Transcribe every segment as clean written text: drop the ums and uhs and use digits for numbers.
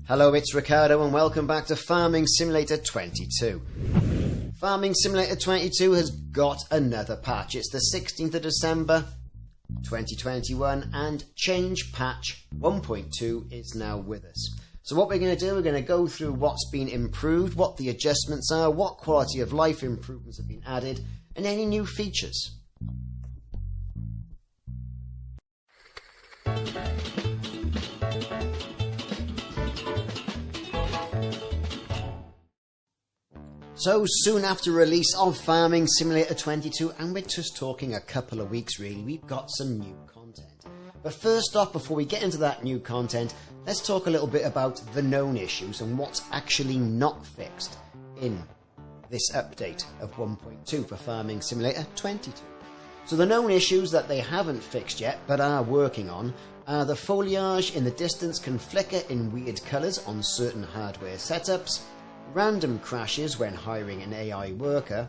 Hello, it's Ricardo and welcome back to Farming Simulator 22. Farming Simulator 22 has got another patch. It's the 16th of December 2021 and change patch 1.2 is now with us. So what we're going to do, we're going to go through what's been improved, what the adjustments are, what quality of life improvements have been added, and any new features. So soon after release of Farming Simulator 22, and we're just talking a couple of weeks really, we've got some new content. But first off, before we get into that new content, let's talk a little bit about the known issues and what's actually not fixed in this update of 1.2 for Farming Simulator 22. So the known issues that they haven't fixed yet, but are working on, are the foliage in the distance can flicker in weird colours on certain hardware setups, random crashes when hiring an AI worker,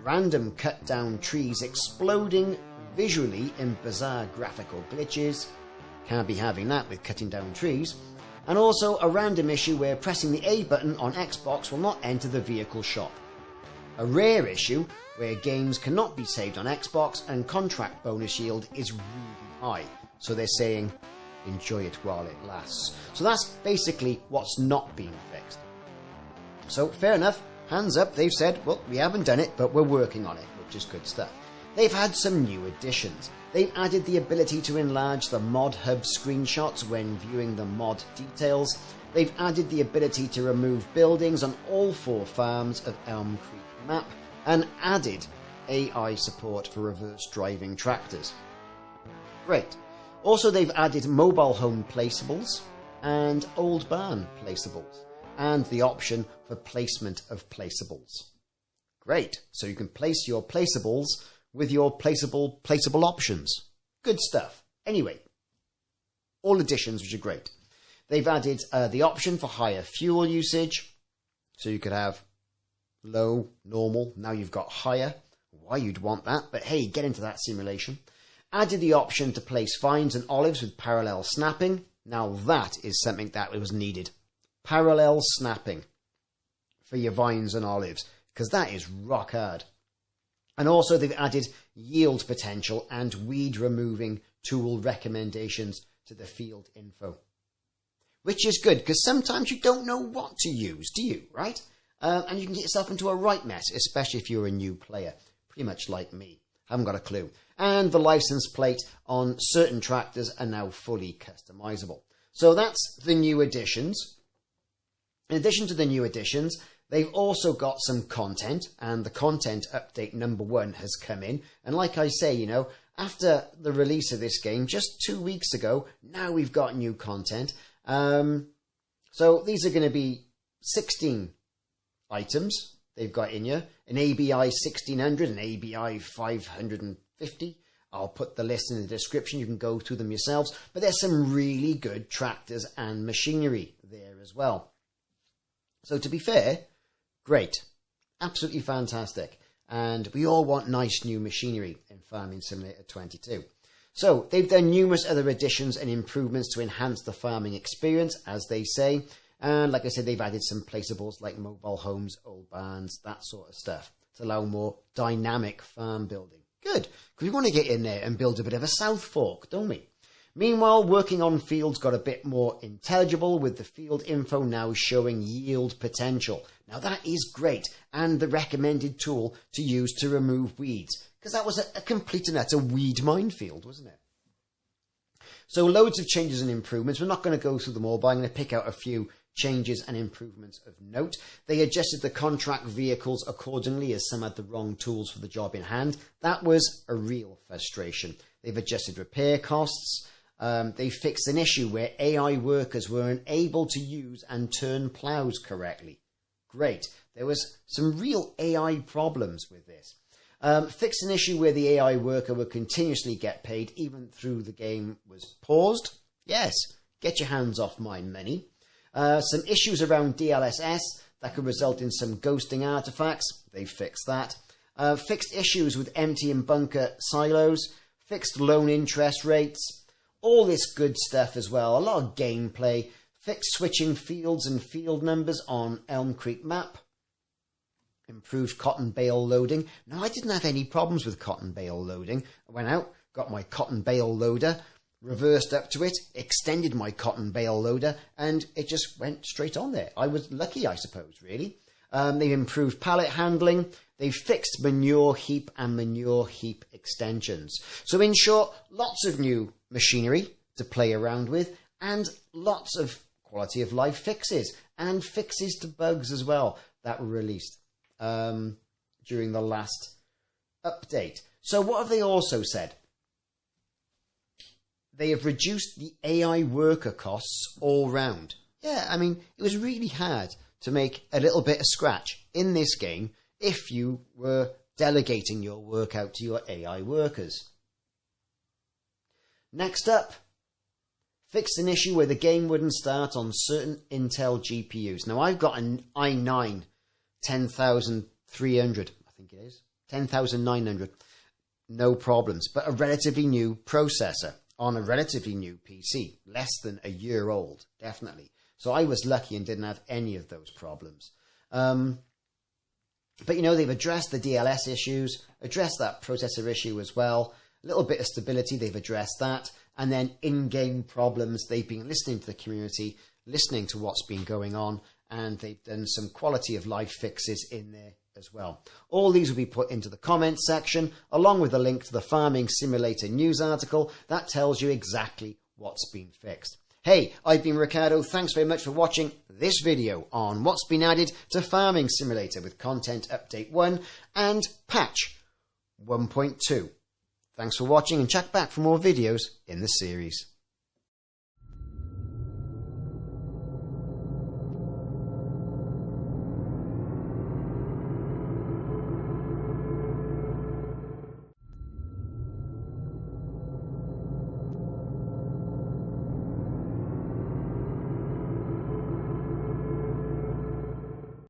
random cut down trees exploding visually in bizarre graphical glitches, can't be having that with cutting down trees, and also a random issue where pressing the A button on Xbox will not enter the vehicle shop. A rare issue where games cannot be saved on Xbox and contract bonus yield is really high, so they're saying enjoy it while it lasts. So that's basically what's not being fixed. So fair enough, hands up, they've said, well, we haven't done it, but we're working on it, which is good stuff. They've had some new additions. They've added the ability to enlarge the mod hub screenshots when viewing the mod details. They've added the ability to remove buildings on all 4 farms of Elm Creek map, and added AI support for reverse driving tractors. Great. Also, they've added mobile home placeables and old barn placeables, and the option for placement of placeables. Great. So you can place your placeables with your placeable options. Good stuff. Anyway, all additions which are great. They've added the option for higher fuel usage. So you could have low, normal. Now you've got higher. Why you'd want that, but hey, get into that simulation. Added the option to place vines and olives with parallel snapping. Now that is something that was needed. Parallel snapping for your vines and olives, because that is rock hard. And also they've added yield potential and weed removing tool recommendations to the field info, which is good because sometimes you don't know what to use, do you, right? And you can get yourself into a right mess, especially if you're a new player, pretty much like me. Haven't got a clue. And the license plate on certain tractors are now fully customizable. So that's the new additions. In addition to the new additions, they've also got some content, and the content update number 1 has come in. And like I say, you know, after the release of this game, just 2 weeks ago, now we've got new content. So these are going to be 16 items they've got in here. An ABI 1600, an ABI 550. I'll put the list in the description. You can go through them yourselves. But there's some really good tractors and machinery there as well. So to be fair, great. Absolutely fantastic. And we all want nice new machinery in Farming Simulator 22. So they've done numerous other additions and improvements to enhance the farming experience, as they say. And like I said, they've added some placeables like mobile homes, old barns, that sort of stuff to allow more dynamic farm building. Good, because we want to get in there and build a bit of a South Fork, don't we? Meanwhile, working on fields got a bit more intelligible with the field info now showing yield potential. Now that is great, and the recommended tool to use to remove weeds, because that was a complete and utter weed minefield, wasn't it? So loads of changes and improvements. We're not going to go through them all, but I'm going to pick out a few changes and improvements of note. They adjusted the contract vehicles accordingly as some had the wrong tools for the job in hand. That was a real frustration. They've adjusted repair costs. They fixed an issue where AI workers were unable to use and turn plows correctly. Great. There was some real AI problems with this. Fixed an issue where the AI worker would continuously get paid even through the game was paused. Yes, get your hands off my money. Some issues around DLSS that could result in some ghosting artifacts. They fixed that. Fixed issues with empty and bunker silos. Fixed loan interest rates. All this good stuff as well. A lot of gameplay. fixed switching fields and field numbers on Elm Creek map, improved cotton bale loading. Now, I didn't have any problems with cotton bale loading. I went out, got my cotton bale loader, reversed up to it, extended my cotton bale loader, and it just went straight on there. I was lucky, I suppose, really. They've improved pallet handling. They've fixed manure heap and manure heap extensions. So in short, lots of new machinery to play around with and lots of quality of life fixes and fixes to bugs as well that were released during the last update. So what have they also said? They have reduced the AI worker costs all round. Yeah, I mean, it was really hard to make a little bit of scratch in this game if you were delegating your work out to your AI workers. Next up, fixed an issue where the game wouldn't start on certain Intel GPUs. Now, I've got an i9 10300, I think it is, 10900, no problems, but a relatively new processor on a relatively new PC, less than a year old, definitely. So I was lucky and didn't have any of those problems. But, you know, they've addressed the DLS issues, addressed that processor issue as well. A little bit of stability, they've addressed that. And then in-game problems, they've been listening to the community, listening to what's been going on, and they've done some quality of life fixes in there as well. All these will be put into the comments section, along with a link to the Farming Simulator news article that tells you exactly what's been fixed. Hey, I've been Ricardo. Thanks very much for watching this video on what's been added to Farming Simulator with Content Update 1 and Patch 1.2. Thanks for watching and check back for more videos in the series.